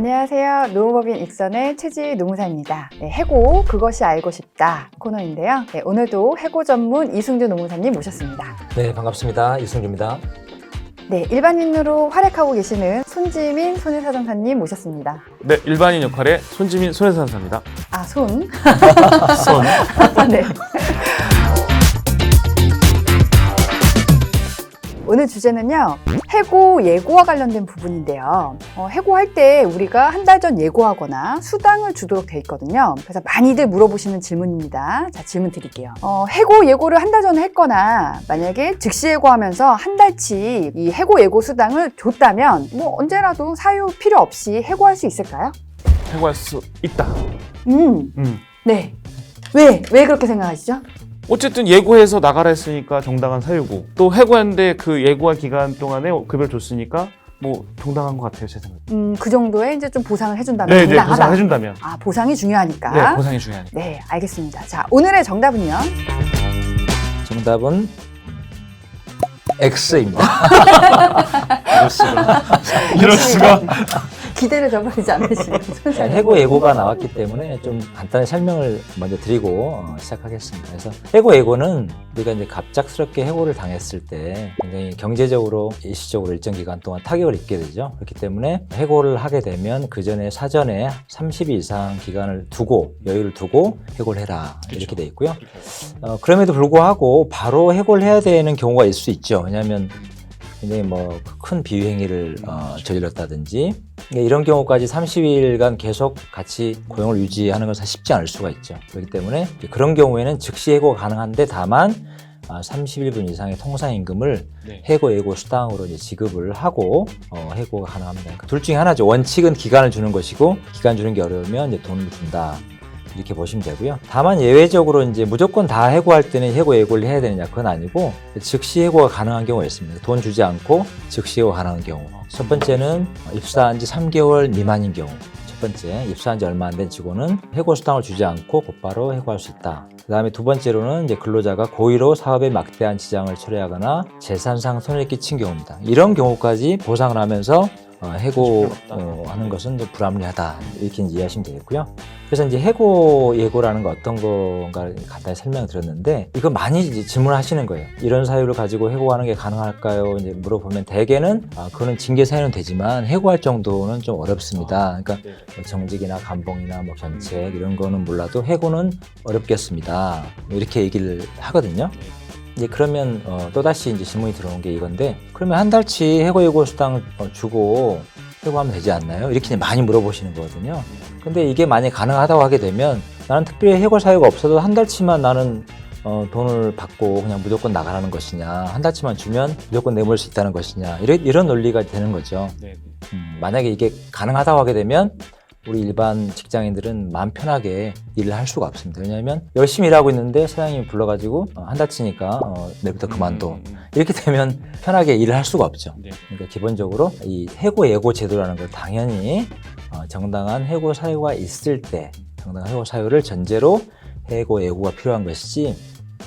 안녕하세요. 노무법인 익선의 최지 노무사입니다. 네, 해고 그것이 알고 싶다 코너인데요. 네, 오늘도 해고 전문 이승주 노무사님 모셨습니다. 네, 반갑습니다. 이승주입니다. 네, 일반인으로 활약하고 계시는 손지민 손해사정사님 모셨습니다. 네, 일반인 역할의 손지민 손해사정사입니다. 아, 손. 손. 네. 오늘 주제는요, 해고 예고와 관련된 부분인데요. 해고할 때 우리가 한 달 전 예고하거나 수당을 주도록 돼 있거든요. 그래서 많이들 물어보시는 질문입니다. 자, 질문 드릴게요. 해고 예고를 한 달 전에 했거나 만약에 즉시 예고하면서 한 달치 이 해고 예고 수당을 줬다면 뭐 언제라도 사유 필요 없이 해고할 수 있을까요? 해고할 수 있다. 네. 왜 그렇게 생각하시죠? 어쨌든 예고해서 나가라 했으니까 정당한 사유고, 또 해고했는데 그 예고한 기간 동안에 급여를 줬으니까 뭐 정당한 것 같아요, 제 생각에. 그 정도에 이제 좀 보상을 해준다면 네, 정당하다. 보상을 해준다면. 아, 보상이 중요하니까. 네, 보상이 중요하니까. 네, 알겠습니다. 자, 오늘의 정답은요? 정답은 X입니다. 이럴 수가. 기대를 저버리지 않으시는 손사님. 해고 예고가 나왔기 때문에 좀 간단히 설명을 먼저 드리고 시작하겠습니다. 그래서 해고 예고는 우리가 이제 갑작스럽게 해고를 당했을 때 굉장히 경제적으로 일시적으로 일정 기간 동안 타격을 입게 되죠. 그렇기 때문에 해고를 하게 되면 그 전에 사전에 30일 이상 기간을 두고 여유를 두고 해고를 해라 이렇게 돼 있고요. 그럼에도 불구하고 바로 해고를 해야 되는 경우가 있을 수 있죠. 왜냐하면 굉장히 뭐 큰 비위행위를 저질렀다든지 이런 경우까지 30일간 계속 같이 고용을 유지하는 것은 쉽지 않을 수가 있죠. 그렇기 때문에 그런 경우에는 즉시 해고가 가능한데 다만 31분 이상의 통상임금을 해고 예고 수당으로 이제 지급을 하고 해고가 가능합니다. 그러니까 둘 중에 하나죠. 원칙은 기간을 주는 것이고 기간 주는 게 어려우면 이제 돈을 준다. 이렇게 보시면 되고요. 다만 예외적으로 이제 무조건 다 해고할 때는 해고 예고를 해야 되느냐 그건 아니고 즉시 해고가 가능한 경우가 있습니다. 돈 주지 않고 즉시 해고 가능한 경우. 첫 번째는 입사한 지 3개월 미만인 경우. 첫 번째, 입사한 지 얼마 안 된 직원은 해고 수당을 주지 않고 곧바로 해고할 수 있다. 그 다음에 두 번째로는 이제 근로자가 고의로 사업에 막대한 지장을 초래하거나 재산상 손해를 끼친 경우입니다. 이런 경우까지 보상을 하면서 해고하는 것은 좀 불합리하다 이렇게 이해하시면 되겠고요. 그래서 이제 해고 예고라는 거 어떤 건가 간단히 설명을 드렸는데 이거 많이 이제 질문하시는 거예요. 이런 사유를 가지고 해고하는 게 가능할까요? 이제 물어보면 대개는 그거는 징계 사유는 되지만 해고할 정도는 좀 어렵습니다. 그러니까 뭐 정직이나 감봉이나 뭐 견책 이런 거는 몰라도 해고는 어렵겠습니다. 이렇게 얘기를 하거든요. 이제 그러면 또다시 이제 질문이 들어온 게 이건데 그러면 한 달치 해고 예고 수당 주고 해고하면 되지 않나요? 이렇게 많이 물어보시는 거거든요. 근데 이게 만약에 가능하다고 하게 되면 나는 특별히 해고 사유가 없어도 한 달치만 나는 돈을 받고 그냥 무조건 나가라는 것이냐 한 달치만 주면 무조건 내몰 수 있다는 것이냐 이런 논리가 되는 거죠. 만약에 이게 가능하다고 하게 되면 우리 일반 직장인들은 마음 편하게 일을 할 수가 없습니다. 왜냐하면 열심히 일하고 있는데 사장님이 불러가지고 한 달치니까 내일부터 그만둬. 이렇게 되면 편하게 일을 할 수가 없죠. 그러니까 기본적으로 이 해고 예고 제도라는 걸 당연히 정당한 해고 사유가 있을 때 정당한 해고 사유를 전제로 해고 예고가 필요한 것이지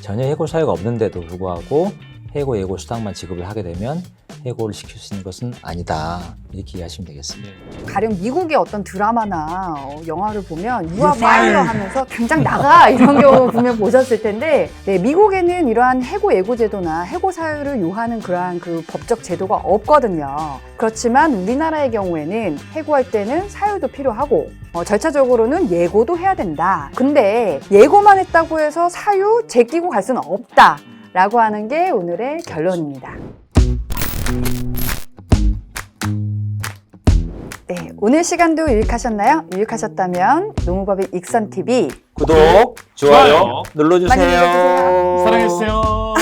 전혀 해고 사유가 없는데도 불구하고 해고 예고 수당만 지급을 하게 되면 해고를 시킬 수 있는 것은 아니다. 이렇게 이해하시면 되겠습니다. 가령 미국의 어떤 드라마나 영화를 보면 You are fired 하면서 당장 나가 이런 경우 분명 보셨을 텐데 네, 미국에는 이러한 해고 예고 제도나 해고 사유를 요하는 그러한 그 법적 제도가 없거든요. 그렇지만 우리나라의 경우에는 해고할 때는 사유도 필요하고 절차적으로는 예고도 해야 된다. 근데 예고만 했다고 해서 사유 제끼고 갈 수는 없다. 라고 하는 게 오늘의 결론입니다. 네, 오늘 시간도 유익하셨나요? 유익하셨다면 노무법인 익선TV 구독, 좋아요 눌러주세요. 많이 눌러주세요. 사랑해주세요.